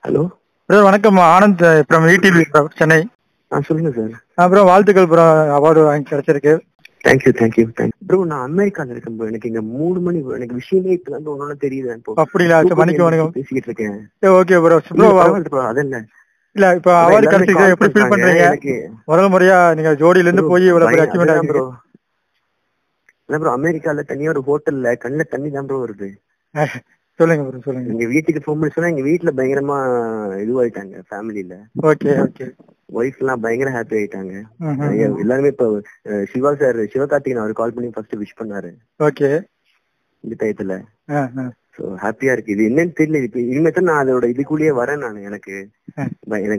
Hello. Bro வணக்கம், Anand from ETV Chennai. சொல்லுங்க sir. அப்புறம் வாழ்த்துக்கள் ப்ரோ, அவார்டு வாங்கி கிடைச்சிருக்கு. Thank you bro. நான் அமெரிக்கால இருக்கேன் ப்ரோ. எனக்கு இங்க 3 மணி ப்ரோ. எனக்கு விஷயமே இப்பதான் ஒன்னொன்னு தெரியுது. இப்போ அப்படிங்களா? மன்னிக்க பேசிக்கிட்டு இருக்கேன். Okay bro. ப்ரோ அதென்ன இல்ல, இப்ப அவார்டு கிடைச்சிருக்கு, எப்படி ஃபீல் பண்றீங்க? முதல் முறையா நீங்க ஜோடியில இருந்து போய் இவ்வளவு பெரிய அச்சீவ்மெண்ட் ஆயிருக்கு ப்ரோ. இல்ல ப்ரோ, அமெரிக்கால தனியா ஒரு ஹோட்டல்ல கண்ணுல தண்ணி தான் ப்ரோ வருது. சொல்லுங்க ப்ரோ, சொல்லுங்க. எங்க வீட்டுக்கு ஃபோன் பண்ணி சொன்னா எங்க வீட்டுல பயங்கரமா இதுவாயிட்டாங்க ஃபேமிலில. Okay okay. ஒய்ஃப் எல்லாம் பயங்கர ஹாப்பி ஆயிட்டாங்க. எல்லாருமே இப்ப சிவகார்த்திகேயன் அவர் கால் பண்ணி ஃபர்ஸ்ட் விஷ் பண்ணாரு. ஓகே. இந்த டயத்துல சோ ஹாப்பியா இருக்கு. இது என்னன்னு தெரியல. இப்ப இனிமே தான் நான் அதோட இதுக்குள்ளேயே வரேன். எனக்கு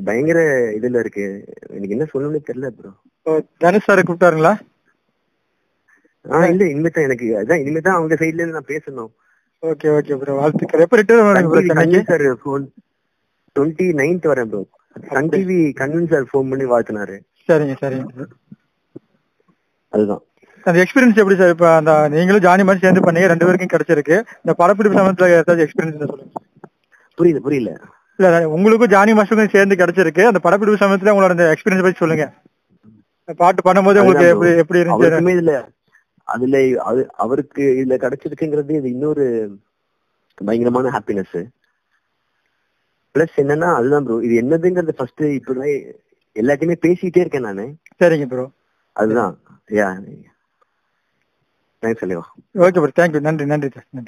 பயங்கர இதுல இருக்கு. எனக்கு என்ன சொல்லணும்னு தெரியல ப்ரோ. தனுஷ் சார் கூப்பிட்டாருங்களா? இல்ல, இனிமே தான் எனக்கு அதான் இனிமே தான் அவங்க சைடுல இருந்து நான் பேசணும். ஓகே ஓகே ப்ரோ, வாழ்த்துக்கள். எப்ப ரிட்டர்ன் வரீங்க ப்ரோ சென்னைக்கு? சார் ஃபோன் 29th வரேன் bro. Sun TV Kannan sir phone பண்ணி வாழ்த்தினாரு. சரிங்க சரிங்க. அதுதான் அந்த எக்ஸ்பீரியன்ஸ் எப்படி சார்? இப்ப அந்த நீங்களும் ஜானி மாதிரி சேர்ந்து பண்ணீங்க, 2 பேருக்கும் கிடைச்சிருக்கு. இந்த படப்பிடிப்பு சமயத்துல ஏதாச்சும் எக்ஸ்பீரியன்ஸ் சொல்லுங்க. புரியல. இல்ல, உங்களுக்கும் ஜானி மாஸ்டருக்கும் சேர்ந்து கிடைச்சிருக்கு. அந்த படப்பிடிப்பு சமயத்துல உங்களோட அந்த எக்ஸ்பீரியன்ஸ் பத்தி சொல்லுங்க. பாட்டு பண்ணும்போது உங்களுக்கு எப்படி இருந்துச்சு? இதுல அதுல அவருக்கு இதுல கிடைச்சிருக்குங்கிறது இது இன்னொரு பயங்கரமான ஹாப்பினஸ். பிளஸ் என்னன்னா அதுதான் ப்ரோ, இது என்னதுங்கிறது ஃபர்ஸ்ட் இப்பதான் எல்லாத்தையுமே பேசிட்டே இருக்கேன் நானு. சரிங்க ப்ரோ. அதுதான். தேங்க்ஸ். Okay bro, thank you. நன்றி நன்றி சார், நன்றி.